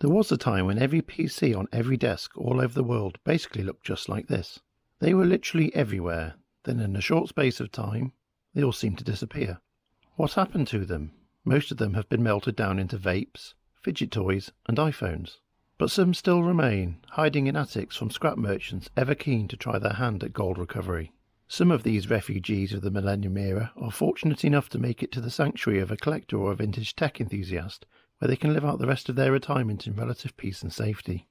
There was a time when every PC on every desk all over the world basically looked just like this. They were literally everywhere, then in a short space of time, they all seemed to disappear. What happened to them? Most of them have been melted down into vapes, fidget toys and iPhones. But some still remain, hiding in attics from scrap merchants ever keen to try their hand at gold recovery. Some of these refugees of the Millennium era are fortunate enough to make it to the sanctuary of a collector or a vintage tech enthusiast, where they can live out the rest of their retirement in relative peace and safety.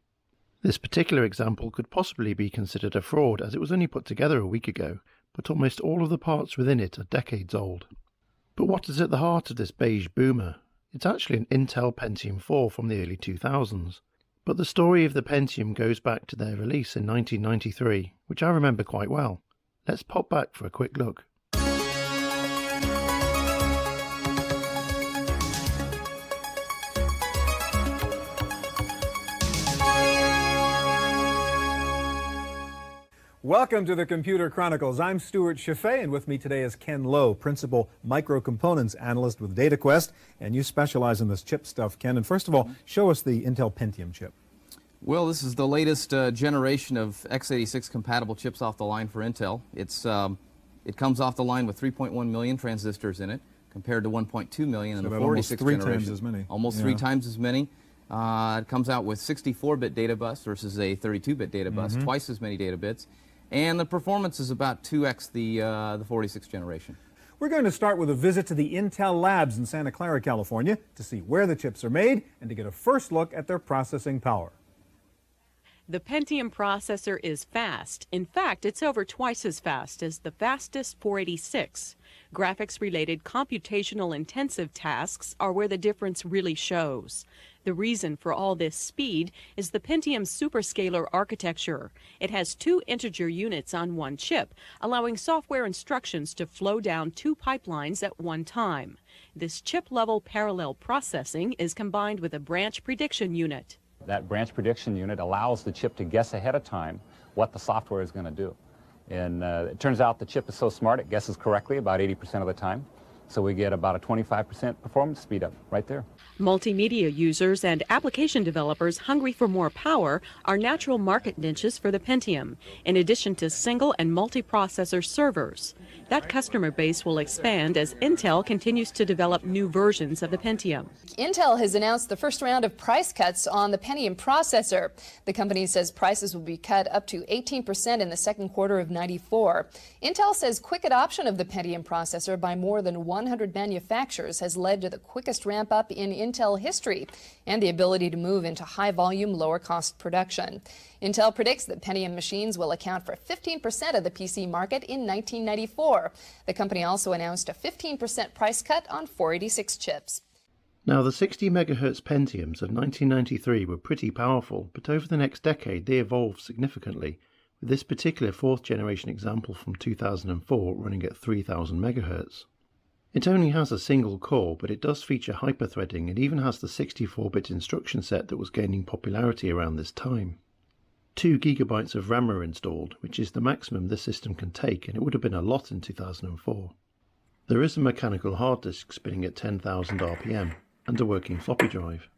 This particular example could possibly be considered a fraud, as it was only put together a week ago, but almost all of the parts within it are decades old. But what is at the heart of this beige boomer? It's actually an Intel Pentium 4 from the early 2000s. But the story of the Pentium goes back to their release in 1993, which I remember quite well. Let's pop back for a quick look. Welcome to the Computer Chronicles. I'm Stuart Chaffee, and with me today is Ken Lowe, Principal Microcomponents Analyst with DataQuest. And you specialize in this chip stuff, Ken. And first of all, show us the Intel Pentium chip. Well, this is the latest generation of x86 compatible chips off the line for Intel. It comes off the line with 3.1 million transistors in it, compared to 1.2 million in the 46 generation. Almost 3 times as many. Almost 3 times as many. It comes out with 64-bit data bus versus a 32-bit data bus, twice as many data bits. And the performance is about 2x the 46 generation. We're going to start with a visit to the Intel labs in Santa Clara, California, to see where the chips are made and to get a first look at their processing power. The Pentium processor is fast. In fact, it's over twice as fast as the fastest 486. Graphics-related computational intensive tasks are where the difference really shows. The reason for all this speed is the Pentium superscalar architecture. It has 2 integer units on one chip, allowing software instructions to flow down 2 pipelines at one time. This chip-level parallel processing is combined with a branch prediction unit. That branch prediction unit allows the chip to guess ahead of time what the software is going to do. And it turns out the chip is so smart it guesses correctly about 80% of the time. So we get about a 25% performance speed up right there. Multimedia users and application developers hungry for more power are natural market niches for the Pentium, in addition to single and multiprocessor servers. That customer base will expand as Intel continues to develop new versions of the Pentium. Intel has announced the first round of price cuts on the Pentium processor. The company says prices will be cut up to 18% in the second quarter of '94. Intel says quick adoption of the Pentium processor by more than 100 manufacturers has led to the quickest ramp up in Intel history and the ability to move into high-volume, lower-cost production. Intel predicts that Pentium machines will account for 15% of the PC market in 1994. The company also announced a 15% price cut on 486 chips. Now, the 60 MHz Pentiums of 1993 were pretty powerful, but over the next decade they evolved significantly, with this particular 4th generation example from 2004 running at 3000 MHz. It only has a single core, but it does feature hyperthreading and even has the 64-bit instruction set that was gaining popularity around this time. 2 GB of RAM are installed, which is the maximum this system can take, and it would have been a lot in 2004. There is a mechanical hard disk spinning at 10,000 RPM and a working floppy drive.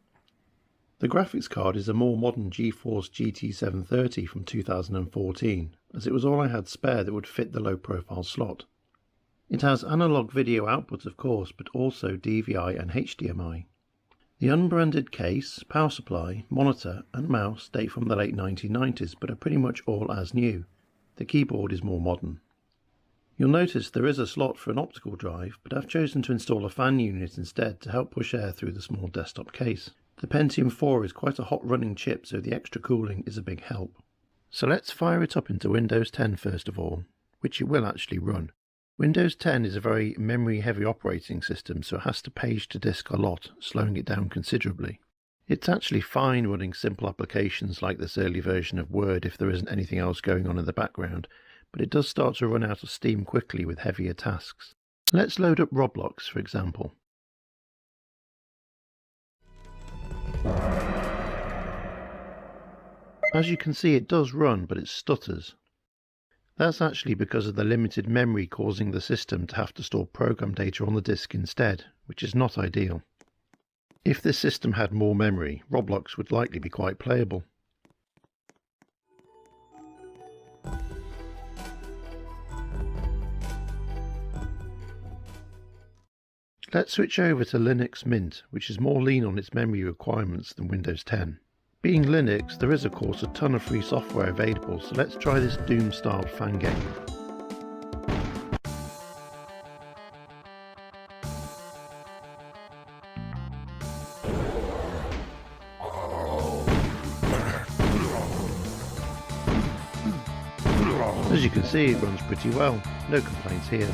The graphics card is a more modern GeForce GT 730 from 2014, as it was all I had spare that would fit the low-profile slot. It has analog video output, of course, but also DVI and HDMI. The unbranded case, power supply, monitor and mouse date from the late 1990s, but are pretty much all as new. The keyboard is more modern. You'll notice there is a slot for an optical drive, but I've chosen to install a fan unit instead to help push air through the small desktop case. The Pentium 4 is quite a hot running chip, so the extra cooling is a big help. So let's fire it up into Windows 10 first of all, which it will actually run. Windows 10 is a very memory-heavy operating system, so it has to page to disk a lot, slowing it down considerably. It's actually fine running simple applications like this early version of Word if there isn't anything else going on in the background, but it does start to run out of steam quickly with heavier tasks. Let's load up Roblox, for example. As you can see, it does run, but it stutters. That's actually because of the limited memory causing the system to have to store program data on the disk instead, which is not ideal. If this system had more memory, Roblox would likely be quite playable. Let's switch over to Linux Mint, which is more lean on its memory requirements than Windows 10. Being Linux, there is of course a ton of free software available, so let's try this Doom-styled fan game. As you can see, it runs pretty well, no complaints here.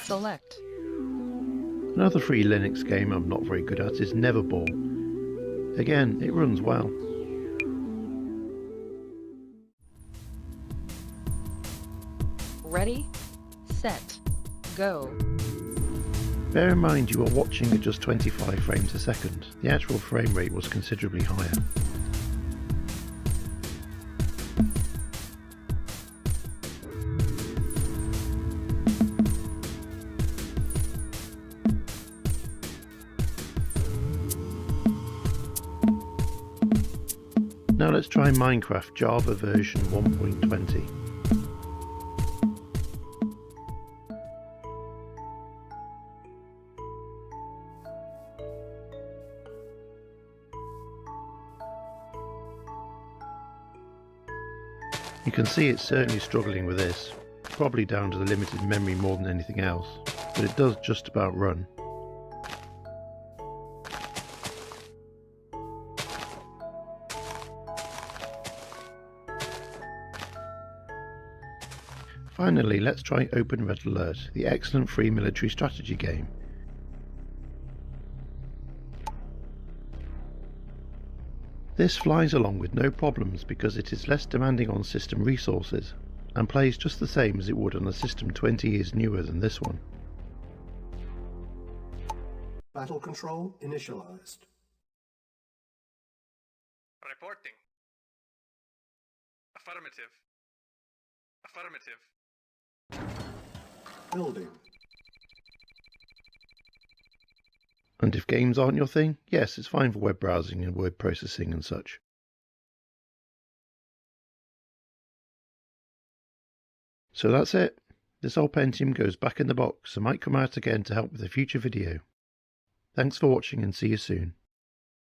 Select. Another free Linux game I'm not very good at is Neverball. Again, it runs well. Ready, set, go. Bear in mind you are watching at just 25 frames a second. The actual frame rate was considerably higher. Now let's try Minecraft Java version 1.20. You can see it's certainly struggling with this, probably down to the limited memory more than anything else, but it does just about run. Finally, let's try Open Red Alert, the excellent free military strategy game. This flies along with no problems because it is less demanding on system resources and plays just the same as it would on a system 20 years newer than this one. Battle control initialized. Reporting. Affirmative. Affirmative. Building. And if games aren't your thing, yes, it's fine for web browsing and word processing and such. So that's it. This old Pentium goes back in the box and might come out again to help with a future video. Thanks for watching and see you soon.